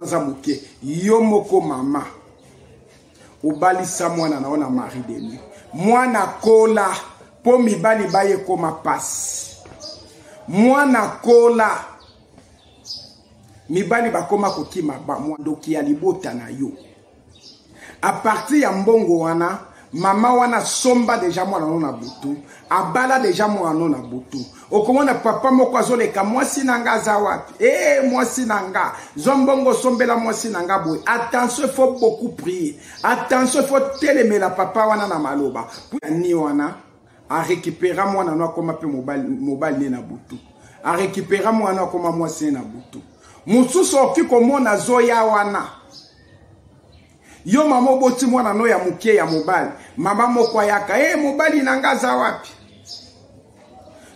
Zamuke yomoko mama obalisa mwana na ona mari de nuit mwana kola po mibali baye koma pasi mwana kola mibali bakoma kokima ba mwandoki ya libota na yo a partir ya mbongo wana mama wana somba deja mwana na butu abala deja mwana na butu okomona papa moko azoleka mwasi nanga za wapi mwasi nanga zombongo sombela mwasi nanga boy attention, il faut beaucoup prier, attention, il faut telemela papa wana na maloba ni wana a récupérer mwana na koma pe mobile na butu a récupérer mwana koma mwasi na butu mususu okiko mona zoya wana yo mama boti mwana no ya muke ya mobile mama moko yaka mobile nanga za wapi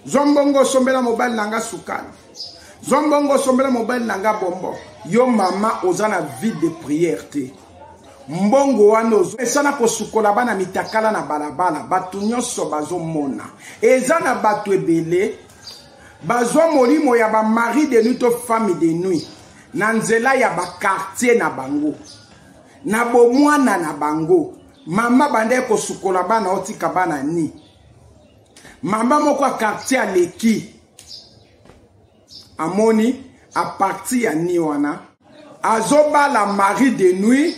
zombongo sombela mobile nanga sukali zombongo sombela mobile nanga bombo yo mama ozana vie de prière te mbongo wana esana kosukola bana mitakala na balabala batu nyonso bazomona ezana batu ebele bazwa molimo ya ba mari de nuit to femme de nuit na nzela ya ba quartier na bango na bomwana na bango mama bande kosukola bana otika bana ni mama moko quartier aleki amoni a partir ya ni wana azoba la mari de nuit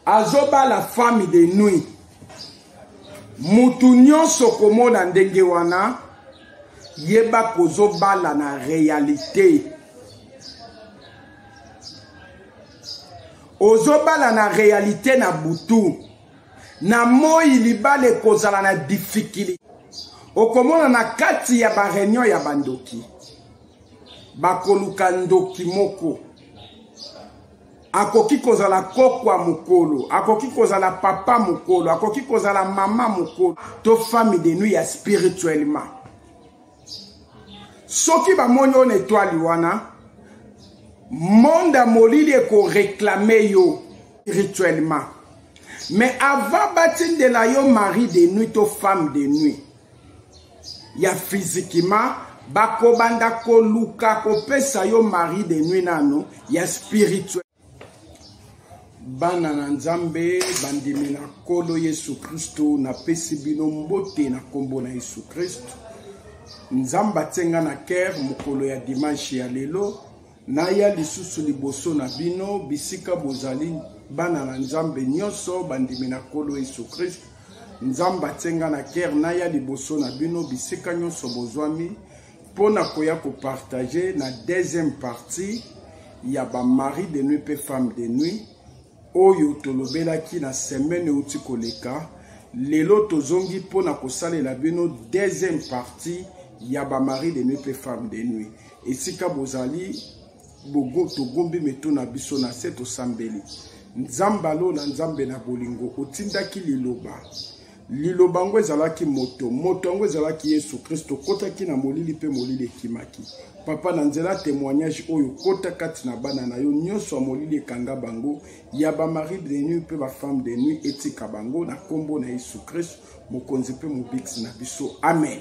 azoba la femme de nuit mutu nyonso komona ndenge wana yeba kozobala na réalité ozobala na réalité na butu na moi libale kozala na difficulté okomona na kati ya ba réunion ya bandoki bakoluka ndoki moko akoki kozala kokwa mokolo akoki kozala papa mokolo akoki kozala mama mokolo to femme de nuit ya spirituellement soki ba moni on étoile wana monde molili ko réclamer yo spirituellement mais avant batin de la yo mari de nuit to femme de nuit ya physiquement bako banda ko luka ko pesa yo mari de nuit nano ya spirituel bana na nzambe bandimi na kolo Yesu Kristo na pesi bino mbote na kombo na Yesu Kristo nzamba tenga na ker mokolo ya dimanche ya lelo na ya lisusu liboso na bino bisika bozali bana na nzambe nyonso bandimi na kolo Yesu Kristo nzamba tenga na ker na ya liboso na bino bisika nyonso bozwami pona koya ko partager na deuxième partie ya ba mari de nuit pe femme de nuit oyo tolobelaki na semaine uti koleka lelo tozongi pona kosalela bino deuxième partie ya ba mari de nuit pe femme de nuit esika bozali bogo togombi meto na biso na seto sambeli nzambalo na nzambe na bolingo otindaki liloba ngo ezalaki moto ngo ezalaki Yesu Kristo kotaki na molili pe molili ekimaki papa na nzela témoignage oyo kota kati na bana na yo nyonso molili ekanga bango ya ba mari de nuit pe ba femme de nuit etika bango na kombo na Yesu Kristo mokonzi pe mobix na biso amen.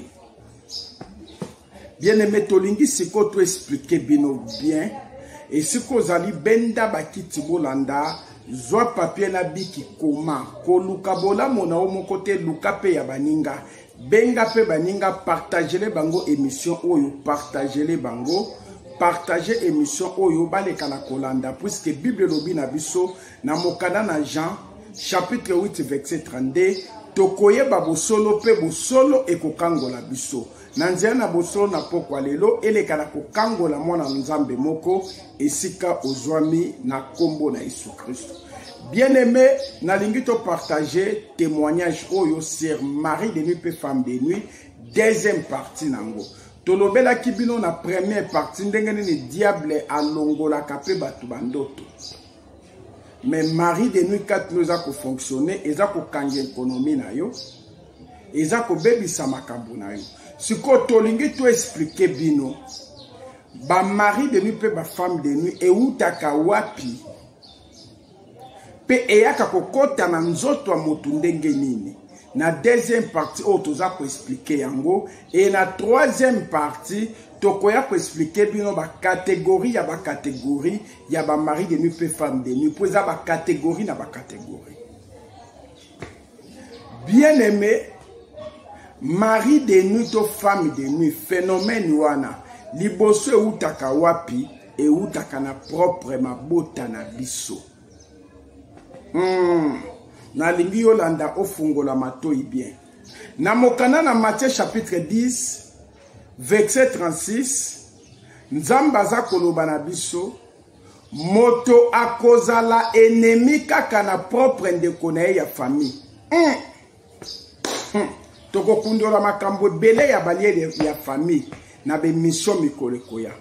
Bien aimé tolingi siko to expliquer bino bien et siko zali benda bakiti bolanda zwa papier na biki koma ko luka bola mona o mon côté luka pe ya baninga benga pe baninga partager bango émission oyo partager bango partager émission oyo baleka na kolanda puisque Bible lobi na biso na mokanda na Jean chapitre 8 verset 32 tokoye babosolo pe bosolo ekokangola biso na nzela na bosolo na pokwa lelo eleka na kokangola mwana nzambe moko esika ozwami na kombo na Yesu Kristo. Bien aimé, na lingi to partager témoignage oyo sur mari de nuit pe femme de nuit deuxième partie nango tolobela kibino na première partie ndenge ni diable alongola kape batu bandoto mais mari de nuit kat nous a ko fonctionner eza ko kanga économie na yo eza ko bebisa makambo na yo siko tolingi to expliquer bino ba mari de nuit pe ba femme de nuit e utaka wapi pe eyaka kokota na nzoto ya motu ndenge nini Na deuxième partie, toza ko expliquer yango. Et na troisième partie, tokoya ko expliquer bino ba catégorie ya ba catégorie, ya ba mari de nuit pe femme de nuit. Pour ça ba catégorie na ba catégorie. Bien aimé, mari de nuit to femme de nuit, phénomène wana, liboso utaka wapi et utaka na propre mabota na biso. Na lingi yolanda ofungola matoi bien. Na mokana na Matthieu chapitre 10 verset 36, Nzamba za koloba na biso, moto akozala ennemi kaka na propre ndeko na ye ya famille. Toko kundola makambo bele ya baliere ya famille na be mission mikolo koya.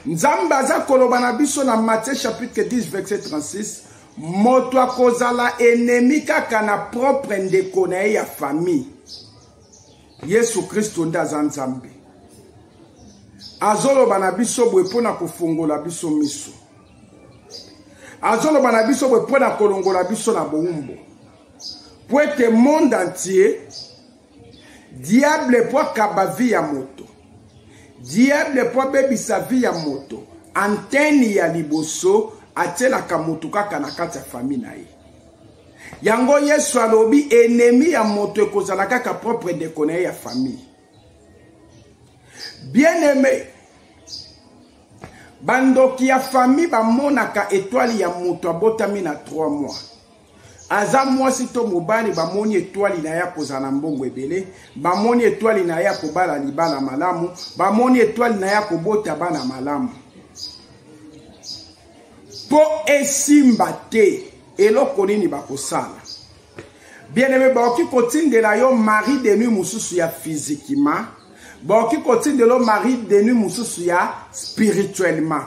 Nzamba za koloba na biso na Matthieu chapitre 10 verset 36, moto akozala ennemi kaka na propre ndeko na ye ya famille. Yesu Kristo nda za Nzambe. Azoloba na biso bwe pona kofungola biso miso. Azoloba na biso bwe pona kolongola biso na boumbo. Pour être monde entier, diable pour kabavi ya moto. Diable pour bebi sa vie ya moto. Antenne ya liboso atela kamoto kaka na kati ya famille na ye. Yango Yesu alobi ennemi ya moto ekozala kaka propre ndeko na ye ya famille. Bien aimé, bandoki ya famille bamonaka étoile ya moto abotami na 3 mois. Aza mwasi to mobali bamoni étoile na ya kozala mbongo ebele, bamoni étoile na ya kobala libala malamu, bamoni étoile na ya kobota bana malamu. Po esimba te eloko nini bakosala. Bien aimé, baoki kotindela yo mari de nuit mususu ya physiquement, baoki kotindela yo mari de nuit mususu ya spirituellement.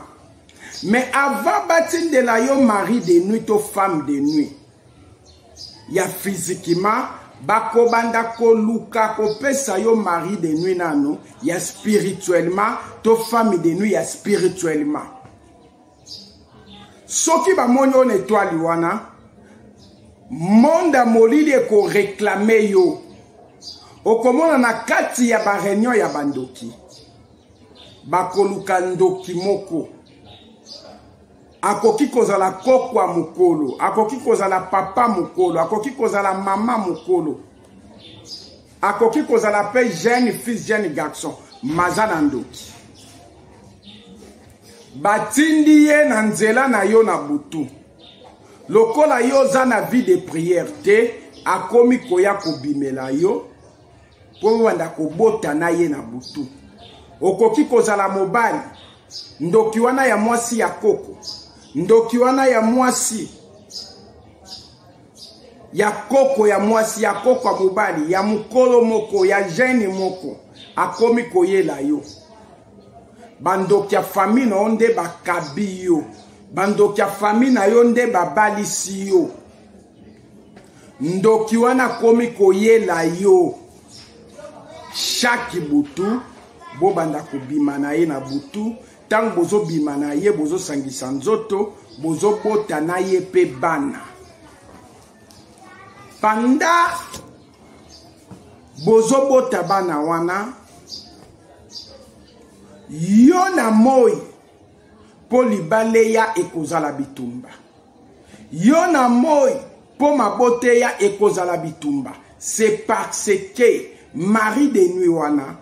Mais avant batindela yo mari de nuit to femme de nuit ya physiquement, bakobanda koluka kopesa yo mari de nuit nano ya spirituellement to femme de nuit ya spirituellement. Soki ba monyo on étoile wana, monde molili eko réclamer yo. Okomona na kati ya ba réunion ya bandoki. Bakoluka ndoki moko. Akoki kozala kokwa mukolo, akoki kozala papa mukolo, akoki kozala mama mukolo, akoki kozala pe jeune fils, jeune garçon, mazana ndoki. Batindi ye na nzela na yo na butu. Lokola yo za na vie de prière te, akomi koya kobimela yo, po wanda kobota na ye na butu. Okoki kozala mobali, ndoki wana ya mwasi ya koko, ndoki wana ya mwasi ya koko ya mwasi ya koko ya mobali, ya mukolo moko, ya jeune moko, akomi koyela yo. Bandoki ya famille na onde bakabi yo. Bandoki ya famille na yo nde babalisi yo. Ndoki wana komi koyela yo. Chaque butu, bo banda kobima na ye na butu. Tang bozo bima na ye, bozo sangisa nzoto, bozo bota na ye pe bana. Panda bozo bota bana wana, yo na moi po libale ya ekozala bitumba. Yo na moi po mabote ya ekozala bitumba. C'est parce que mari de nuit wana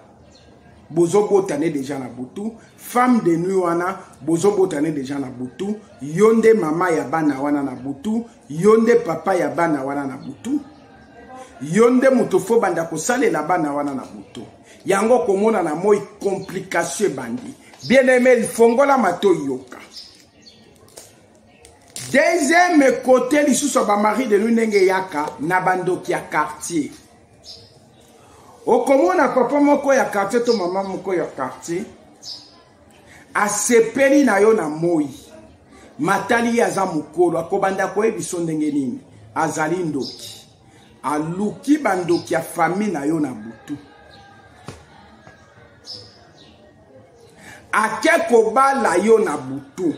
bozo botane déjà na butu, femme de nuit wana bozo botane déjà na butu, yonde mama ya bana wana na butu, yonde papa ya bana wana na butu, yonde mutofo banda kosale la bana wana na butu. Yango komona na moi complication bandi. Bien aimé, il fongola mato yoka. Deuxième côté, lisusu ba mari de lunenge yaka na bandoki ya quartier. Okomona papa moko ya quartier to mama moko ya quartier asepeli na yo na moi. Matali aza mukolo akobanda ko ebiso ndenge nini azali ndoki. Aluki bandoki ya famille na yo na butu. Akeko bala yo na butu.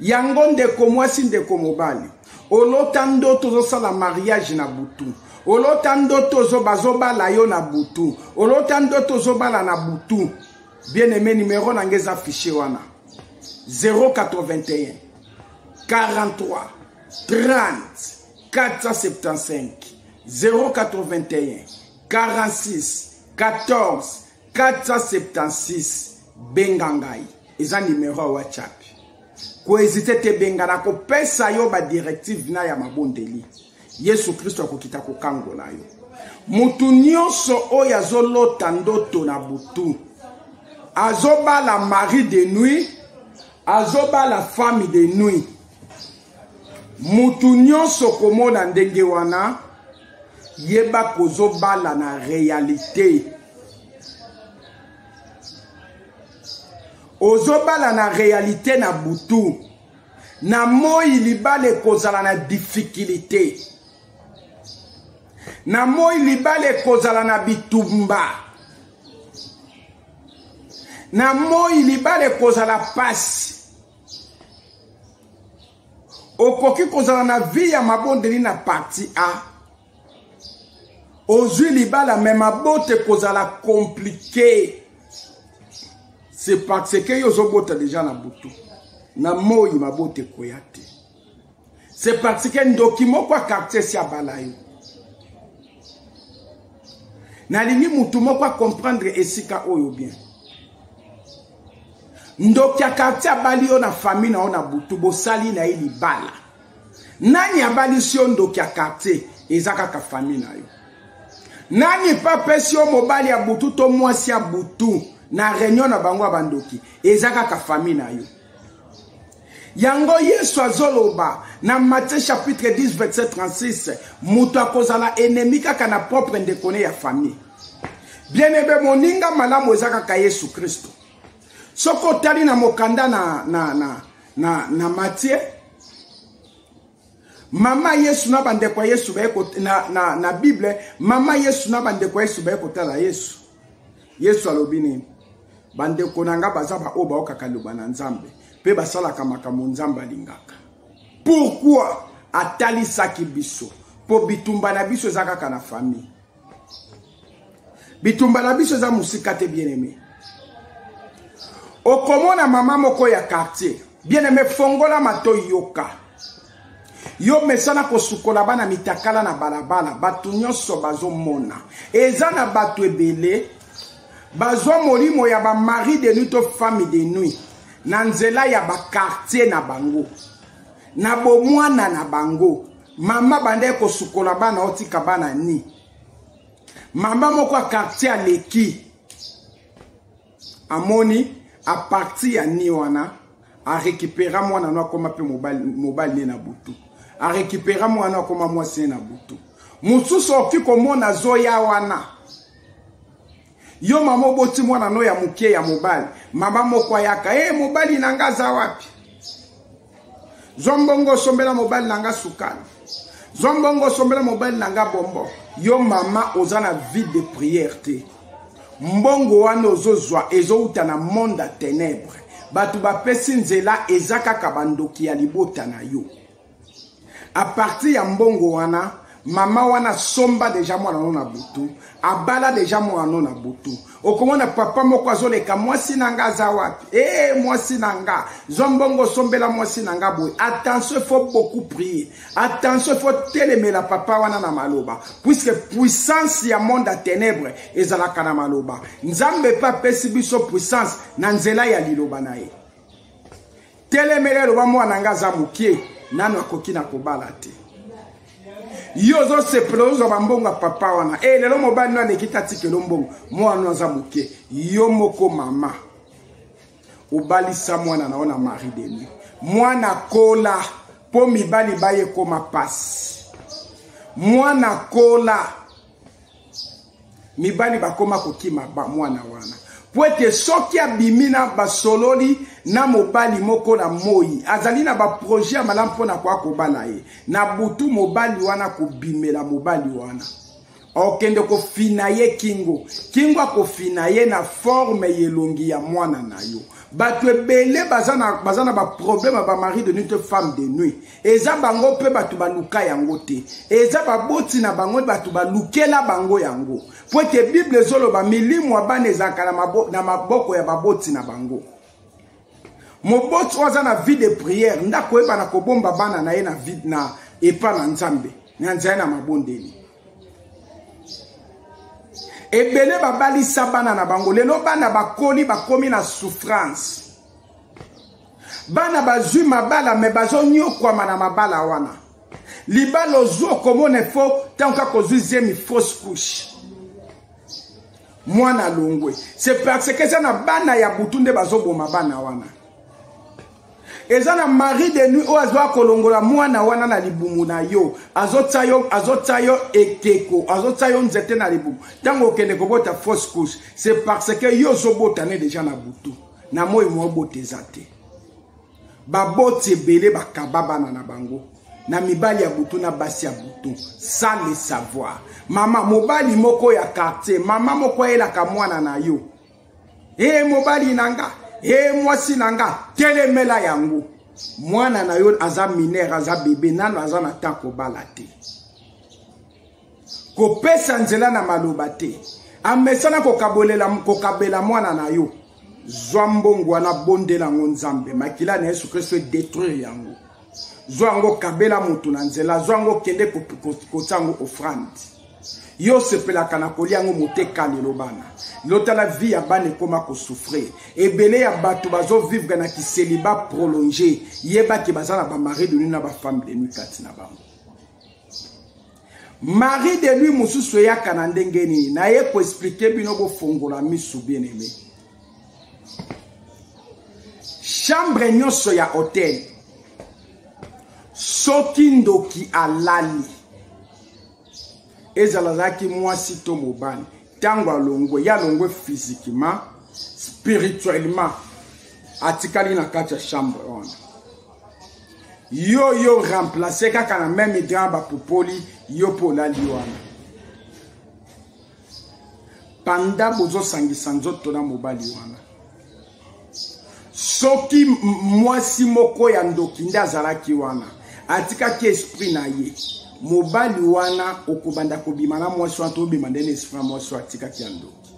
Yango ndeko mwasi ndeko mobali. olotando tozo sala mariage na butu, olotando tozo bazoba la yo na butu, olotando tozo bala na butu. Bien aimé, numéro nangeza affiché wana 081 43 30 475 081 46 14 476 bengangai. Eza numéro WhatsApp. Ko hésiter te bengana ko pesa yo ba directive na ya mabondeli. Yesu Kristo akokita ko kangola yo. Mutu nyonso oyo azolota ndoto na butu. Azoba la mari de nuit, azoba la femme de nuit. Mutu nyonso komona ndenge wana yeba kozobala na réalité. Ozobala na réalité na butu. Na moi libale kozala na difficulté. Na moi libale kozala na bitumba. Na moi libale kozala pasi. Okoki kozala na vie ya mabondeli na parti A. Ozui libala me mabote kozala compliqué. C'est parce que yo zobota déjà na butu. Na moi mabote koyate. C'est parce que ndoki moko quartier si abalayo. Na lingi mutu moko comprendre esika oyo bien. Ndoki quartier abali yo na famille na ona butu bosali na ili bala. Nani abali sio ndoki quartier ezaka ka famille na yo. Nani pa pesio mobali ya butu to mwasi ya butu na réunion na bango bandoki ezaka ka famille na yo. Yango Yesu azoloba na Matthieu chapitre 10 verset 36 mutu akozala ennemi kaka na propre ndekone ya famille. Bien aimé moninga malamu ezaka ka Yesu Kristo. Soko tali na mokanda na Matthieu mama Yesu na bande kwa Yesu bayeko na Bible mama Yesu na bande kwa Yesu bayeko tala Yesu. Yesu alobini bande konanga bazaba oba okakaluba na Nzambe pe basala kamaka monzamba lingaka. Pourquoi atali saki biso po bitumba na biso zaka kana famille. Bitumba na biso za musika te bien aimé. Okomona mama moko ya quartier bien aimé fongola mato yoka. Yo mesana kosukola bana mitakala na balabala batu nyonso bazomona. Eza na batu ebele bazwa molimo ya ba mari de nuit to femme de nuit. Na nzela ya ba quartier na bango. Na bomwana na bango. Mama bande kosukola bana otika bana ni. Mama moko a quartier aleki. Amoni a parti ya ni wana a récupérer mwana no akoma pe mobile na butu. A récupérer mwana akoma mwasi na butu. Mususu okiko mona zoya wana. Yo mama oboti mwana no ya muke ya mobile. Mama moko yaka mobile nangaza wapi? Zombongo sombela mobile nanga sukali. Zombongo sombela mobile nanga bombo. Yo mama ozana vie de prière te. Mbongo wana ozozwa ezouta na monde ténèbres. Batu bapesi nzela ezaka kabandoki ya libota na yo. A partir ya mbongo wana mama wana somba deja mwana no na butu. Abala deja mwana no na butu. Okomona papa moko azoleka mwasi nanga za wapi? Mwasi nanga. Zombongo sombela mwasi nanga boy. Attention, il faut beaucoup prier. Attention, il faut telemela papa wana na maloba. Puisque puissance ya monde à ténèbres ezalaka na maloba. Nzambe pa pesi biso puissance na nzela ya liloba na ye. Telemela loba mwana nanga za mukie nano akoki na kobala te. Yozo se plozo bambonga papa wana. Lelo mobali no nekita tikelo mbongo. Mwana za muke. Yo moko mama. Ubali sa mwana naona mari de nuit. Mwana kola po mibali baye koma pasi. Mwana kola mibali bakoma kokima ba mwana wana. Poete soki abimina basololi na mobali moko na moi. Azali na ba projet malamu pona kwa kobala ye. Na butu mobali wana kobimela mobali wana. okende ko finaye kingo. Kingo ko finaye na forme yelongi ya mwana na yo. Batu ebele bazana ba problème ba mari de nuit te femme de nuit. Eza bango pe batu baluka yango te. Eza ba boti na bango batu balukela bango yango. Po ke Bible zolo ba milimu abane ezaka na maboko ya baboti na bango. Moboti waza na vie de prière ndako eba na kobomba bana na ye na vie na epa na Nzambe. Na nzaya na mabondeli. Ebele babali sabana na bango lelo bana bakoli bakomi na souffrance. Bana bazui mabala me bazo nyokwama na mabala wana. Libalo zo komone fo tanka kozui zemi fausse couche. Mwana longwe. C'est parce que ça na bana ya butunde bazo boma bana wana. Eza na mari de nuit o azwa kolongola mwana wana na libumu na yo azotayo ekeko azotayo nzete na libumu tango okende kobota fausse couche c'est parce que yo zobotane déjà na butu na moi mo boteza te baboti ebele bakababa na bango na mibali ya butu na basi ya butu sans le savoir mama mobali moko ya quartier mama moko elaka mwana na yo mobali nanga mwasi nanga telemela yango mwana na yo aza minere aza bebe nano aza na temps kobala te kopesa nzela na maloba te amesana kokabela mwana na yo zwa mbongo wana bondela ngo Nzambe makila na Yesu Kristo détruire yango zwa ngo kabela mutu na nzela zwa ngo kende kotango offrande yo sepelaka na koliango moteka lelo bana lotala vie ya bana ekoma ko souffrir ebele ya bato bazo vivre na ki célibat prolongé yeba ki bazana ba mari de nuit na ba femme de nuit kati na bango mari de nuit mususu ya kana ndenge nini na ye ko expliquer bino bo fongola misu bien aimé chambre nyonso ya hôtel soki ndoki alali ezalazaki mwasi to mobali tango alongwe ya longwe physiquement spirituellement atikali na kati ya chambre on yo remplacer kaka na même hydrant ba popoli yo pola liwana panda bozo sangisa nzoto na mobali wana soki mwasi moko ya ndoki nde azalaki wana atikaki esprit na ye mobali wana okobanda kobima na mwasi wana to bima ndene esprit mwasi atikaki ya ndoki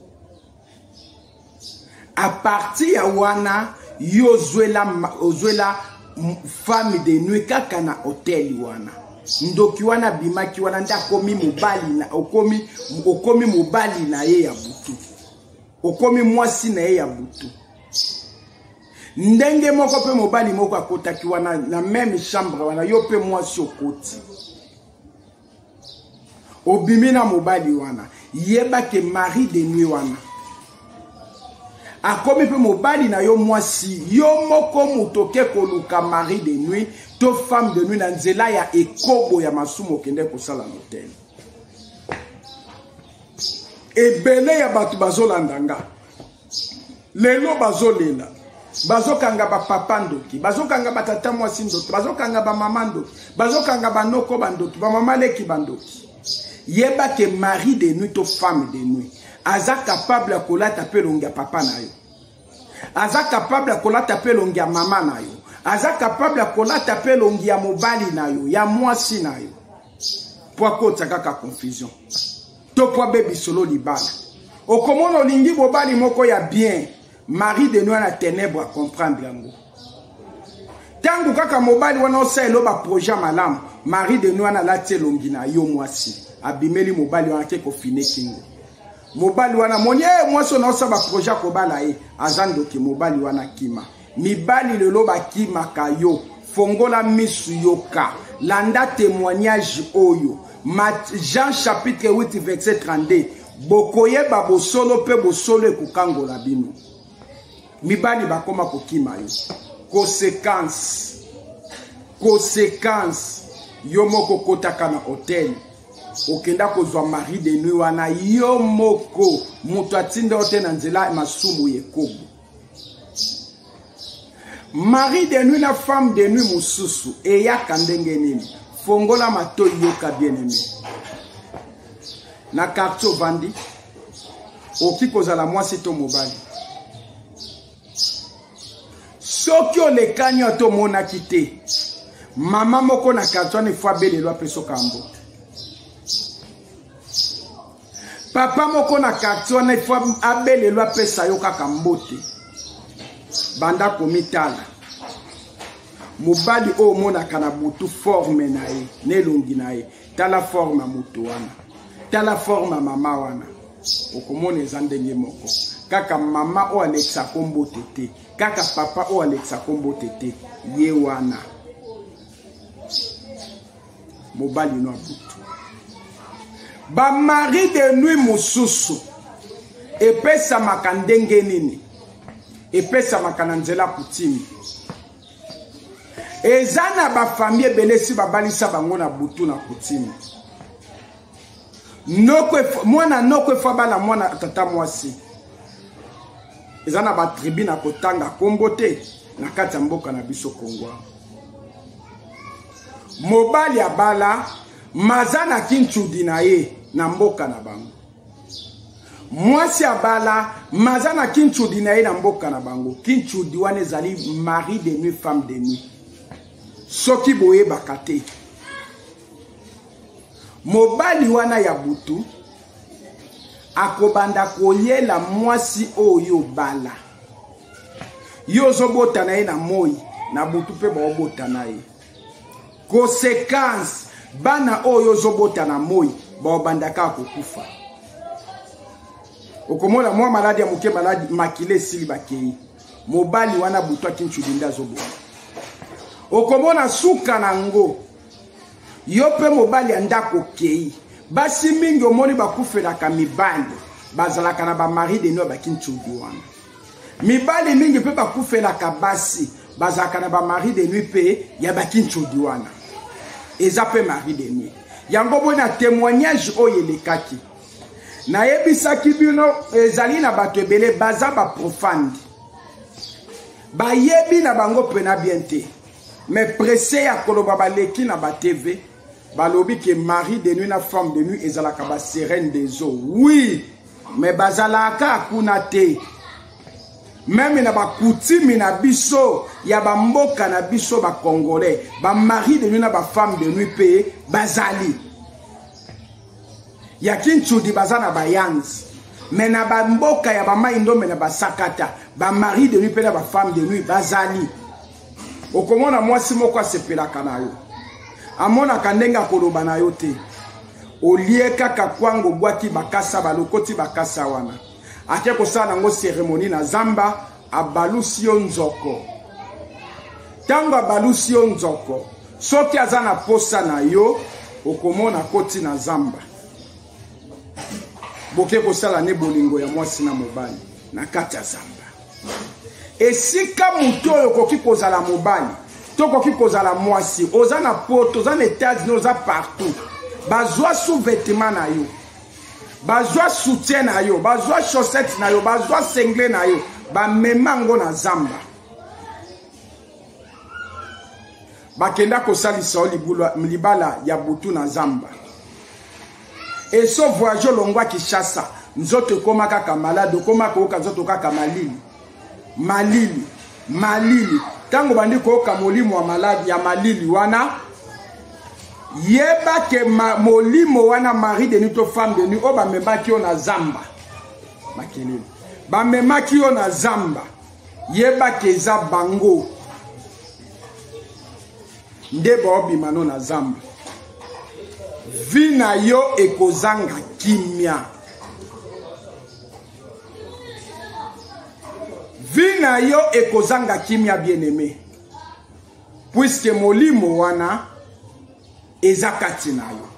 a partir ya wana yo ozwela femme de nuit kaka na hotel wana ndoki wana bimaki wana nda komi mobali na okomi mobali na ye ya butu okomi mwasi na ye ya butu ndenge moko pe mobali moko akotaki wana na même chambre wana yo pe mwasi okoti obimina mobali wana yeba ke mari de nuit wana akomi pe mobali na yo mwasi yo moko mutoke koluka mari de nuit to femme de nuit na nzela ya ekobo ya masumo kende kosala hotel ebele ya batu bazolandanga lelo bazolela bazokanga ba papa ndoki bazokanga batata mwasi ndoki bazokanga ba mama ndoki bazokanga banoko bandoki ba mama leki bandoki yeba ke mari de nuit to femme de nuit aza capable kolata pe longia papa na yo aza capable kolata pe longia mama na yo aza capable kolata pe longia mobali na yo ya mwasi na yo po kota kaka confusion to po bebi solo libala okomona lingi bobali moko ya bien mari de nuit na ténèbre à comprendre yango tangu kaka mobali wana oselo ba projet malamu mari de nuit na lati longi na yo mwasi abimeli mobali wana ke ko fine kingo mobali wana monye mwasi na osa ba projet ko bala e azando ki mobali wana kima mibali lelo ba kima kayo fongola misu yoka landa témoignage oyo Jean chapitre 8 verset 32 bokoye ba bosolo pe bosolo ekokangola bino mibali bakoma kokima yo conséquence yo moko kotaka na hotel okenda kozwa mari de nuit wana yo moko mutu atinda hotel na nzela masumu yekobo mari de nuit na femme de nuit mususu eyaka ndenge nini fongola mato yoka bien aimé na quartier vandi oki kozala mwasi to mobali soki olekani to monaki te mama moko na quartier ne fois belelo apeso kambo papa moko na quartier ne fois abelelo apesa yo kaka mbote banda komitala mobali o monaka na butu forme na ye nelongi na ye tala forme mutu wana tala forme mama wana okomona eza ndenge moko kaka mama o Alexa kombo tete kaka papa o Alexa kombo tete ye wana mobali no butu ba mari de nuit mosusu epesa makandenge nini epesa makananzela kutimi ezana ba famille belesi babalisa bango na butu na kutimi mwana noko fabala mwana tata mwasi ezana ba tribu na kotanga kombote na kati ya mboka na biso Kongwa mobali abala mazana kinchudi na ye na mboka na bango mwasi abala mazana kinchudi na ye na mboka na bango kinchudi wana ezali mari de nuit femme de nuit soki boye bakate mobali wana ya butu akobanda koyela mwasi oyo bala yo zobota na ye na moi na butu pe baobota na ye conséquence bana oyo zobota na moi baobanda ka kokufa okomona mwa maladi ya moke maladi makile sili bakei mobali wana butu akinchudinda zobota okomona suka na ngo yo pe mobali andako kei basi mingi omoni bakufelaka mibali bazalaka na ba mari de nuit bakinchudi wana mibali mingi pe bakufelaka basi bazalaka na ba mari de nuit pe ya bakinchudi wana eza pe mari de nuit yango bona témoignage oyo elekaki na yebisaki bino ezali na bato ebele baza ba profane bayebi na bango pena bien te mais pressé ya koloba baleki na ba TV balobi ke mari de nuit na femme de nuit ezalaka ba sirène des eaux oui mais bazalaka kuna te même na ba coutume na biso ya ba mboka na biso ba congolais ba mari de nuit na ba femme de nuit pe bazali ya kinchudi bazana ba yangs mais na ba mboka ya ba maindo mais na ba sakata ba mari de nuit pe na ba femme de nuit bazali okomona mwasi moko asepelaka na yo amonaka ndenge akoloba na yo te olie kaka kwango bwaki bakasa balokoti bakasa wana ake kosala nango cérémonie na zamba abalusi yo nzoko tango abalusi yo nzoko soki aza na posa na yo okomona koti na zamba boke kosala ne bolingo ya mwasi na mobali na kati ya zamba esika muto oyo koki kozala mobali to koki kozala mwasi oza na poto oza na États-Unis oza partout bazwa sous-vêtement na yo bazwa soutien na yo bazwa chaussette na yo bazwa sengle na yo bamemango na zamba bakenda kosalisa libala ya butu na zamba eso voyage longwa Kinshasa nzoto koma kaka malade koma koka nzoto kaka malili tango bandi koka molimo wa maladi ya malili wana yeba ke molimo wana mari de nuit to femme de nuit o ba memaki yo na zamba makelele ba memaki yo na zamba yeba ke za bango nde bobima no na zamba vina yo ekozanga kimia vina yo ekozanga kimia bien-aimé puisque molimo wana ezakati na yo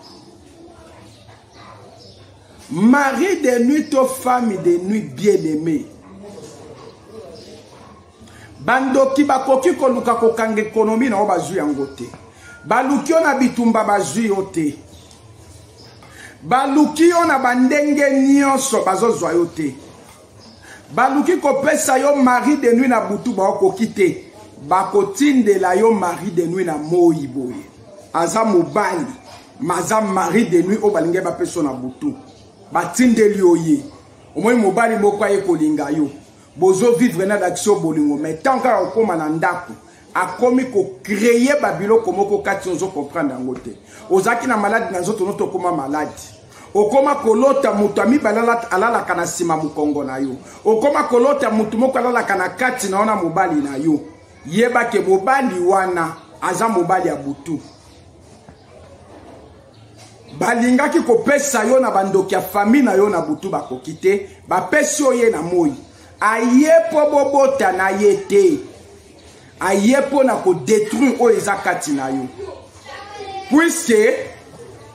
mari de nuit to femme de nuit bien-aimé bandoki bakoki koluka kokanga ekonomi na o bazwi yango te baluki yo na bitumba bazwi yo te baluki yo na bandenge nyonso bazozwa yo te baluki kopesa yo mari de nuit na butu bakoki te bakotindela yo mari de nuit na moi boye aza mobali maza mari de nuit o balinge bapeso na butu batindeli oye omoi mobali moko aye kolinga yo bozo vivre na d'action bolingo mais tant ka okoma na ndako akomi ko créer babiloko moko kati ozo comprendre ngote ozaki na malade na nzoto noto koma malade okoma kolota mutu ami balala alala kana sima mukongo na yo okoma kolota mutu moko alala kana kati na ona mobali na yo yeba ke mobali wana aza mobali ya butu balingaki kopesa yo na bandoki ya famille na yo na butu bakokite bapesi oye na moi ayepo bobota na yete ayepo na ko détruire oyo eza kati na yo puisque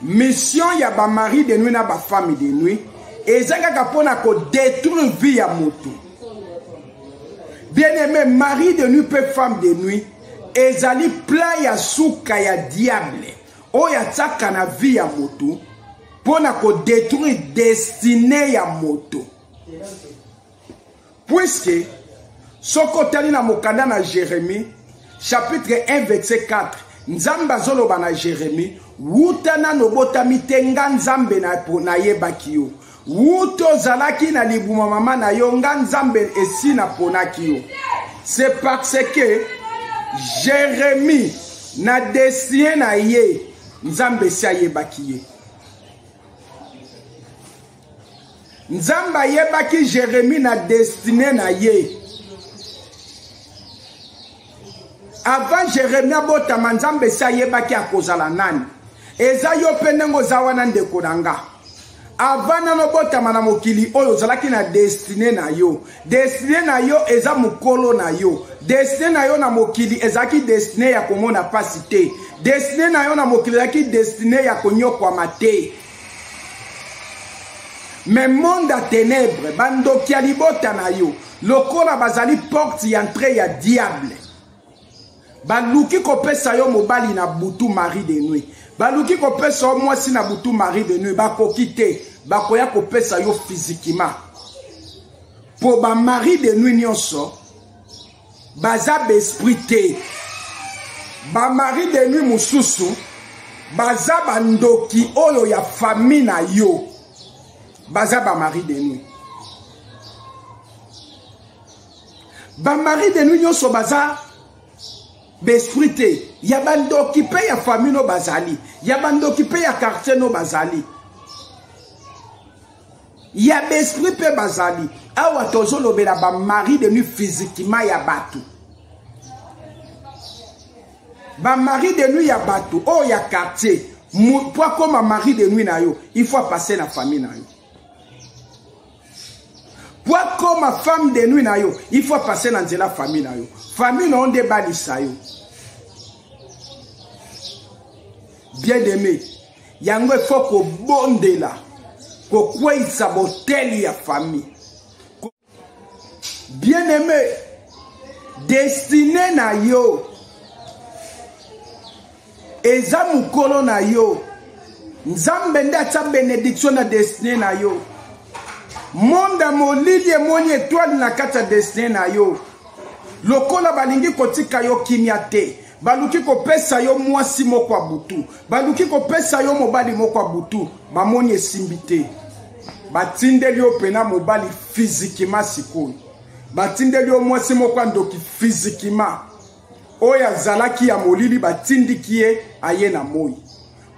mission ya ba mari de nuit na ba femme de nuit ezanga pona ko détruire vie ya moto bien aimé mari de nuit pe femme de nuit ezali plein ya suka ya diable oya tsaka na vie ya moto pona ko détruire destinée ya moto puisque soko tali na mokanda na Jérémie chapitre 1 verset 4 nzamba zoloba na Jérémie wuta na nobota mitenga nzambe na yebaki yo wuto zalaki na libuma mama na yo nga nzambe esi na ponaki yo c'est parce que Jérémie na destiné na ye nzambe esi ayebaki ye nzamba yebaki Jérémie na destiné na ye avant Jérémie abotama nzambe esi ayebaki akozala nani eza yo mpe ndenge oza wana ndeko na nga avant nano botama na mokili oyo ozalaki na destiné na yo eza mokolo na yo destiné na yo na mokili ezalaki destiné ya komona pasi te destiné na yo na mokili ezalaki destiné ya konyokwama te mais monde à ténèbres bandoki ya libota na yo lokola bazali porte ya entrée ya diable baluki kopesa yo mobali na butu mari de nuit baluki kopesa yo mwasi na butu mari de nuit bakoki te bakoya kopesa yo physiquement po ba mari de nuit nyonso baza besprit te ba mari de nuit mususu baza bandoki oyo ya famille na yo baza ba mari de nuit ba mari de nuit nyonso baza besprit te ya bandoki pe ya famille no bazali ya bandoki pe ya quartier no bazali ya besprit pe bazali awa tozolobela ba mari de nuit physiquement ya batu ba mari de nuit ya batu o ya quartier pour comme mari de nuit na yo il faut passer la famille na yo pour comme femme de nuit na yo il faut passer dans la famille na yo famille no nde balisa yo bien aimé yango il faut ko bondela ko kwisa boteli ya famille bien aimé destiné na yo eza mukolo na yo nzambe nde atia bénédiction na destiné na yo monde molili emoni étoile na kati ya destiné na yo lokola balingi kotika yo kimia te baluki kopesa yo mwasi moko ya butu baluki kopesa yo mobali moko ya butu bamoni esimbi te batindeli yo pena mobali physiquement sikoyo batindeli yo mwasi moko ya ndoki physiquement oyo azalaki ya molili batindiki ye aye na moi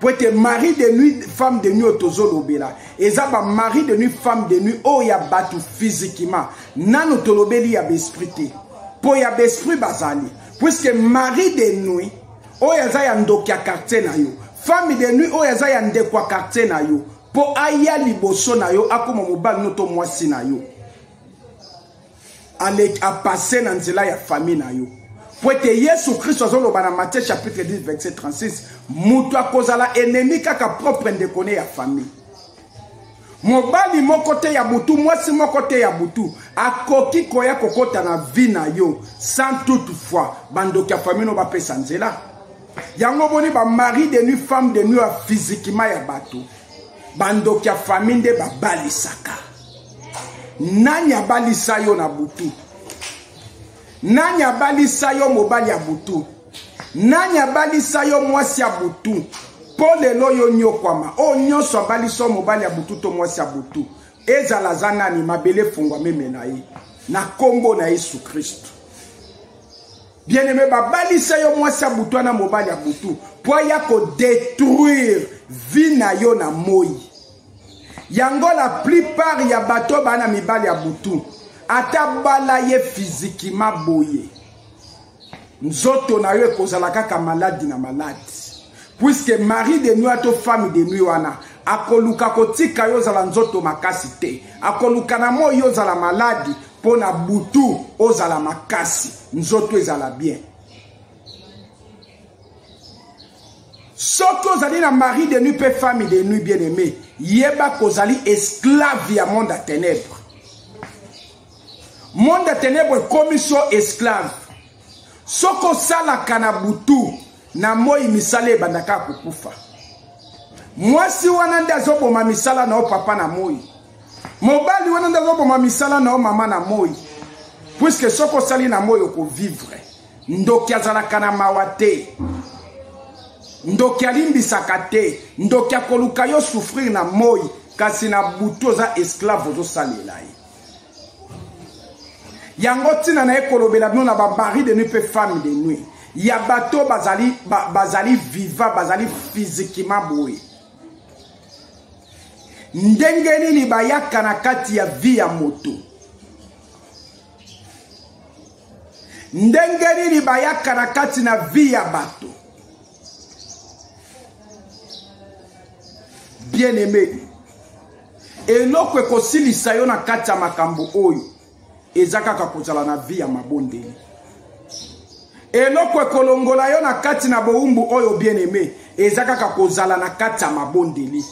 po ete mari de nuit femme de nuit tozolobela eza ba mari de nuit femme de nuit oyo ya batu physiquement nano tolobeli ya besprit te po ya besprit bazali puisque mari de nuit oyo aza ya ndoki ya quartier na yo femme de nuit oyo aza ya ndeko ya quartier na yo po aya liboso na yo akoma mobali noto mwasi na yo apase na nzela ya famille na yo po ete Yesu Christ azoloba na Matthieu chapitre 10 verset 36 mutu akozala ennemi kaka propre ndeko ne ya famille mobali moko te ya butu mwasi moko te ya butu akoki koya kokota na vie na yo sans toutefois bandoki ya famille no bapesa nzela yango boni ba mari de nuit femme de nuit physiquement ya bato bandoki ya famille nde babalisaka nani abalisa yo na butu nani abalisa yo mobali ya butu nani abalisa yo mwasi ya butu po lelo yo nyokwama o nyonso abaliso mobali ya butu to mwasi ya butu ezala za nani mabele fungwa meme na ye na kombo na Yesu Kristo. Bien-aimé, babalisa yo mwasi ya butu na mobali ya butu po ya ko détruire vie na yo na moi. Yango la plupart ya bato bana mibali ya butu ata bala ye physiquement boye. Nzoto na yo ekozala kaka maladi na maladi. Puisque mari de nuit ato femme de nuit wana akoluka kotika yo zala nzoto makasi te. Akoluka na mo yo zala maladi pona butu ozala makasi. Nzoto ezala bien. Soko ozali na mari de nuit pe femme de nuit bien aimé. Yeba kozali esclave ya monde à ténèbres. Monde à ténèbres commission esclave. Soko sala kana butu na moi misale bandaka kukufa. Mwasi wana ndazo boma misala na o papa na moi. Mobali wana ndazo boma misala na o mama na moi. Puisque soko sali na moi oko vivre. Ndoki azala kana mawate. Ndoki alimbisaka te. Ndoki akoluka yo souffrir na moi. Kasi na butu za esclave ozo salela ye. Yango tina na ekolobela bino na babari de nuit pe femme de nuit. Ya bato bazali viva, bazali physiquement boye. Ndengeni ni bayaka na kati ya vie ya moto. Ndengeni ni bayaka na kati na vie ya bato. Bien aimé. Eloko ekosilisa yo na kati ya makambo oyo. Ezaka kakozala na vie ya mabondeli. Eloko ekolongola yo na kati na boumbu oyo bien aimé. Ezaka kakozala na kati ya mabondeli.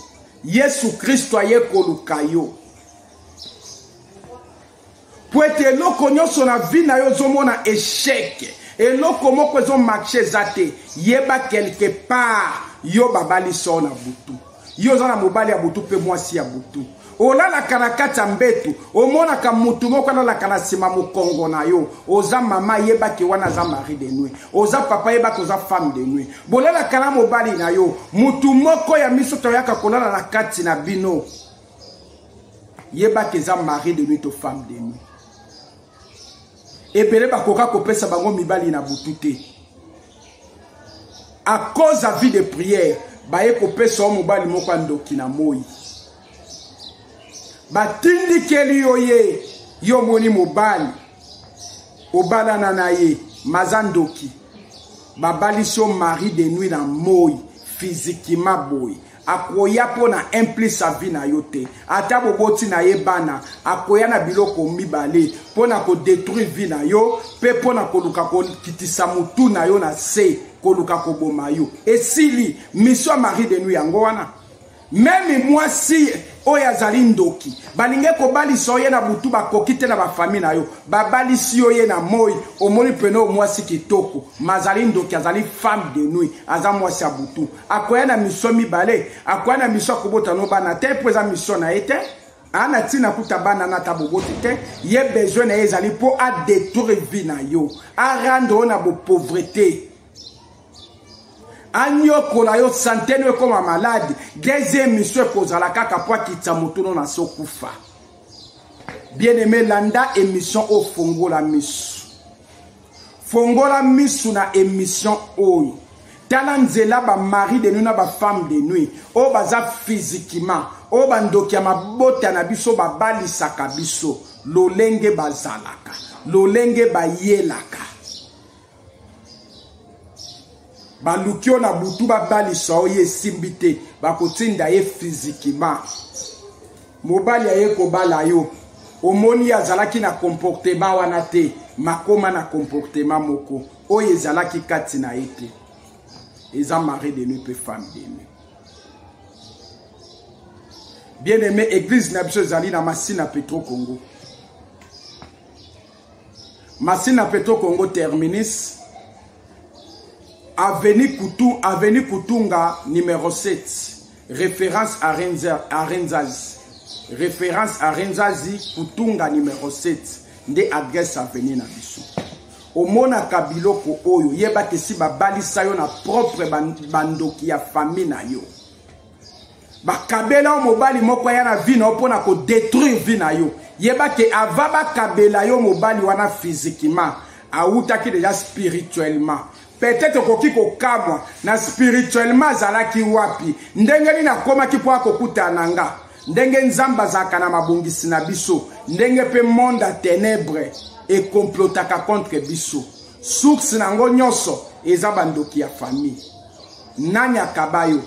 Yesu Kristo aye koluka yo. Poete eloko nyoso na vie na yo zomona échec. Eloko moko ezo marché zate. Yeba quelque part yo babali so na butu. Yo zana mobali ya butu pe mwasi ya butu. Olala kana kata mbetu, omona ka mutu moko na la kana sima mukongo na yo. Oza mama yeba ki wana za mari de nuit. Oza papa yeba ko za femme de nuit. Bolala kana mobali na yo, mutu moko ya miso to yaka kolala na kati na bino. Yeba ki za mari de nuit to femme de nuit. Ebele bakoka kopesa bango mibali na butute. À cause de vie de prière, baye kopesa mobali moko ndoki na moi. Batindi keli yoye yo moni mobali obala nanaye mazandoki babali so mari de nuit na moi physiquement boy akoya pona implique sa vie na yote ata boboti na ye bana akoya na biloko mibale pona ko détruire vie na yo pe pona ko luka ko kitisa mutu na yo na se ko luka ko boma yo esili mission mari de nuit yango wana. Même moi si oya zali ndoki balinge ko bali soye na butu ba kokite na ba famille na yo babali si oye na moi omoni peno moi si kitoko mazali ndoki azali femme de nuit aza moi si abutu akoya na mission mibale akoya na mission kobota no bana te preza mission na ete ana tina kutabana na tabogoti te ye besoin na ezali po a détruire vie na yo a rendre na bo pauvreté. Anyo kola yo santé no comme malade deuxième mission kozala kaka po kitsa motuno na sokufa. Bien aimé landa émission au fongola misu. Fongola misu na émission oyo. Talanzela ba mari de nuit na ba femme de nuit. O baza physiquement. O bandoki ya mabota na biso ba balisaka biso. Lolenge bazalaka. Lolenge bayelaka. Balukio na butu babali so ye simbite bakotinda ye physiquement mobali aye ko bala yo omoni azalaki na comportement wana te makoma na comportement moko oye ezalaki kati na ete eza mari de nuit pe femme de nuit. Bien aimé église na biso ezali na Masina Petro Congo. Masina Petro Congo terminus Avenue Kutunga numéro 7. Référence à Renzazi. Référence à Renzazi Kutunga numéro 7. Nde adresse avenue na biso. omona kabiloko oyo yeba ke si babalisa yo na propre bandoki ya famille na yo bakabela mobali moko ya na vie na opona ko détruire vie na yo yeba ke ava bakabela yo mobali wana physiquement autaki déjà spirituellement peut-être koki kokamwa na spirituellement zalaki wapi ndenge ni nakomaki po akokutana nga ndenge nzamba zaka na mabongisi na biso ndenge pe monde a ténèbres et complotaka contre biso source nango nyonso eza bandoki ya famille nanya kabayo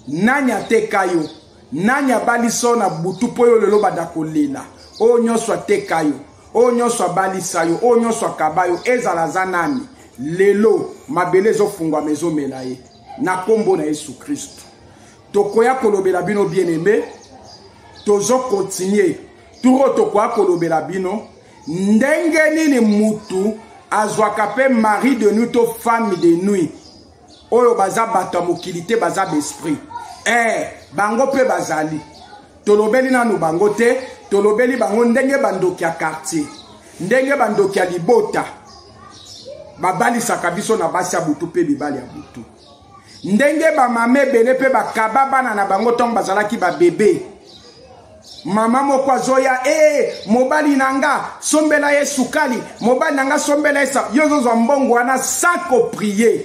nanya tekayo nanya baliso na butu po yo lelo badakolela o nyonso tekayo o nyonso balisayo o nyonso kabayo ezala zanani lelo mabele zofungwa mezo melaye na kombo na Yesu Christ tokoya kolobela bino bien-aimé tozo continuer turo tokoya kolobela bino ndenge nini mutu azwaka pe mari de nuit to femme de nuit oyo baza bato mokili te baza besprit bango pe bazali tolobeli nanu bango te tolobeli bango ndenge bandoki ya quartier ndenge bandoki ya libota babalisaka biso na basi ya butu pe bibali ya butu ndenge bamame ebele pe bakaba bana na bango ntongo bazalaki babebe mama moko azoya mobali nanga sombela ye sukali mobali nanga sombela esa yo zozwa mbongo wana sans prier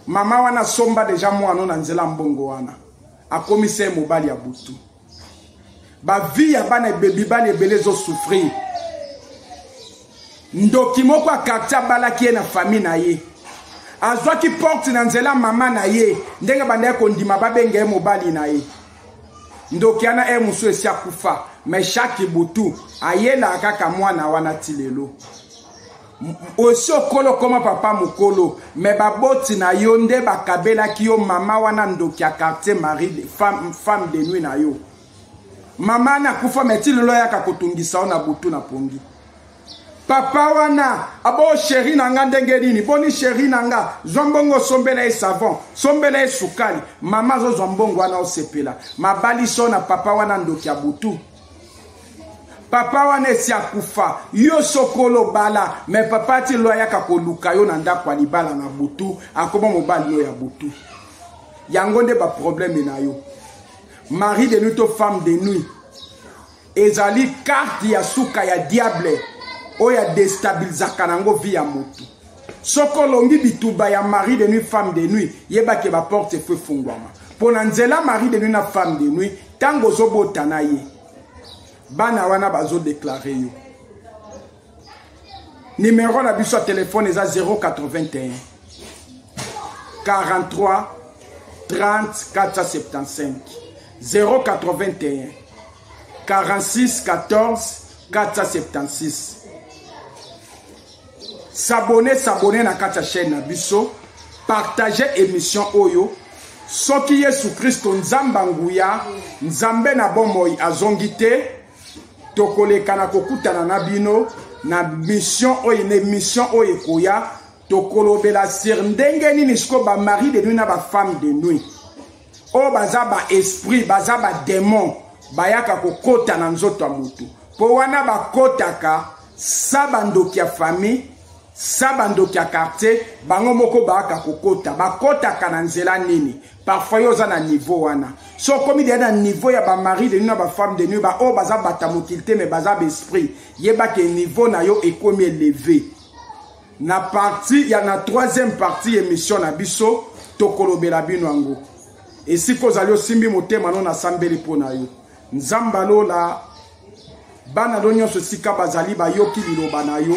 mama wana somba deja mwana na nzela mbongo wana akomise mobali ya butu ba vie ya bana bebi bana ebele zo souffrir ndoki moko akartia balaki na famille na ye azwaki porte na nzela mama na ye ndenge banda kondima babenge mobali na ye ndoki ana musu esi akufa mais chaque butu ayela kaka mwana wana tilelo aussi okolo koma papa mukolo mais baboti na yo nde bakabela ki yo mama wana ndoki ya quartier mari de femme de nuit na yo mama na kufa metilelo yaka kotungisa na butu na pongi papa wana abo chéri nanga ndenge nini boni chéri nanga zombongo sombela e savon sombela e sukali mama zo zombongo wana osepela mabali sona papa wana ndoki ya butu papa wana esi akufa yo sokolo bala mais papa ti lo yaka koluka yo na ndako libala na butu akoba mobali yo ya butu yango nde ba problème na yo mari de nuit to femme de nuit ezali carte ya suka ya diable oya déstabilisaka nango vie ya motu soko longi bituba ya mari de nuit femme de nuit yeba ke ba porte feu fungwama pona nzela mari de nuit na femme de nuit tango zobota na ye bana wana bazo déclarer yo numéro na biso téléphone eza 081 43 30 475 081 46 14 476 s'abonner na kata chaîne na biso partager émission oyo soki Yesu Kristo nzamba nguya nzambe na bomoi azongite tokoleka na kokutana na bino na mission oyo na mission oyo koya tokolobela sir ndenge nini siko ba mari de nuit na ba femme de nuit o baza ba esprit baza ba démon bayaka kokota na nzoto ya mutu po wana bakotaka sabandoki ya famille sabandoki ya quartier bango moko baaka kokota bakotaka na nzela nini parfois yoza na niveau wana so komi de na niveau ya ba mari de nuit na ba femme de nuit ba o baza bata mokilité mais baza ba esprit yeba ke niveau na yo ekomi élevé na partie ya na troisième partie émission na biso tokolobela bino yango esi kozali osimbi motema no na sambeli po na yo nzamba lola bana do nyonso sika bazali bayoki liloba na yo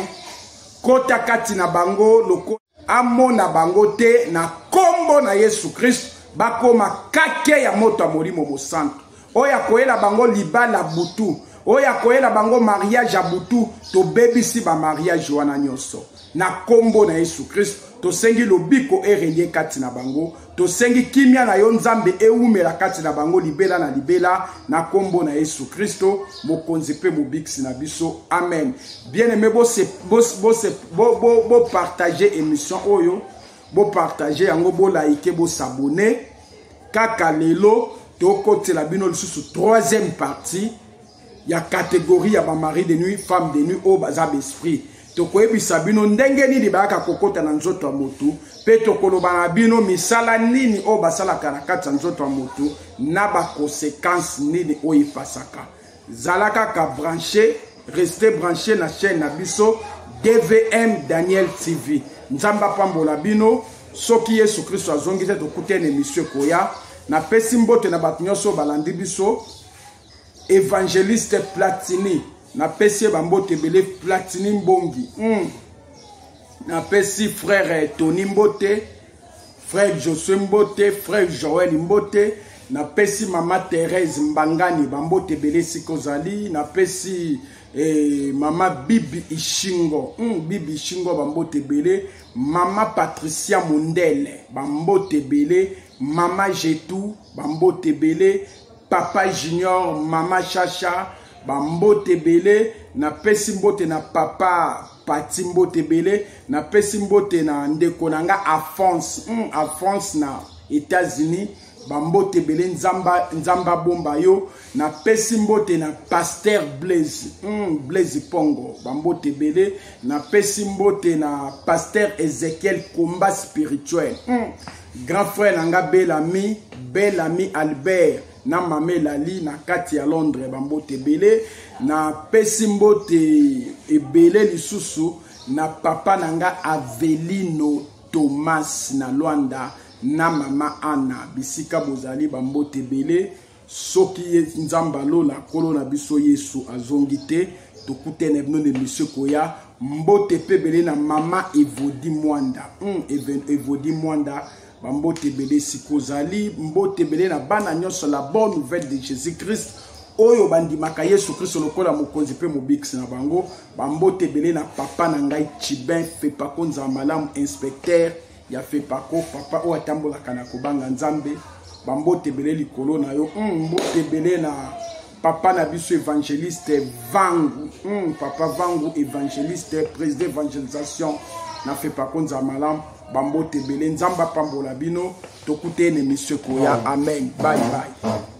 kota kati na bango loko amona bango te na kombo na Yesu Christ bakoma kake ya moto molimo mosanto oya koela bango libala butu oya koela bango mariage ya butu to bebisi ba mariage wana nyonso na kombo na Yesu Christ to sengi lobiko erelie kati na bango to sengi kimia na yo nzambe eumela kati na bango libela na libela na kombo na Yesu Kristo mokonzi pe mobiksi na biso amen bien aimé bo partager émission oyo bo partager yango bo like bo s'abonner kaka lelo to kotela bino lisusu troisième partie ya catégorie ya ba mari de nuit femme de nuit o baza esprit tokoyebisa bino ndenge nini bayaka kokota na nzoto ya motu pe tokoloba na bino misala nini o basalaka na kati ya nzoto ya motu na baconséquence nini oyo epasaka zala kaka branché restez branché na chaîne na biso DVM Daniel TV nzamba pambola bino soki Yesu Kristo azongi te tokutene émission koya na pesi mbote na bato nyonso balandi biso évangéliste Platini na pesi bambote belé Platini Mbongi na pesi frère Tony Mbote frère Josué Mbote frère Joël Mbote na pesi mama Thérèse Mbangani bambote belé sikozali na pesi mama Bibi Ishingo Bibi Ishingo bambote belé mama Patricia Mundele bambote belé mama Jetou bambote belé papa Junior mama Chacha bambote belé na pesi mbote na papa Pati mbote belé na pesi mbote na ndeko nanga Alphonse na États-Unis bambote belé nzamba bomba yo na pesi mbote na pasteur Blaise Pongo bambote belé na pesi mbote na pasteur Ezekiel Komba spirituel grand frère nanga Bellamy Albert na mame Lali na kati ya Londres bambote belé na pesi mbote ebele lisusu na papa nanga Avelino Thomas na Luanda na mama Anna bisika bozali bambote belé soki nzamba lola kolo na biso Yesu azongi te tokutene bino ne monsieur koya mbote pe belé na mama Evodi Mwanda Evodi Mwanda bambote belé sikozali mbote belé na bana nyonso la bonne nouvelle de Jésus-Christ oyo bandimaka Yesu Kristo lokola mokonzi pe mobikisi na bango bambote belé na papa na ngai Chibin Fepako Nzamalamu inspecteur ya Fepako papa o atambolaka na kobanga nzambe bambote belé likolo na yo mbote belé na papa na biso évangéliste Vangu papa Vangu évangéliste président évangélisation na Fepako Nzamalamu bambote belé nzamba pambola bino tokute ne monsieur koya amen bye bye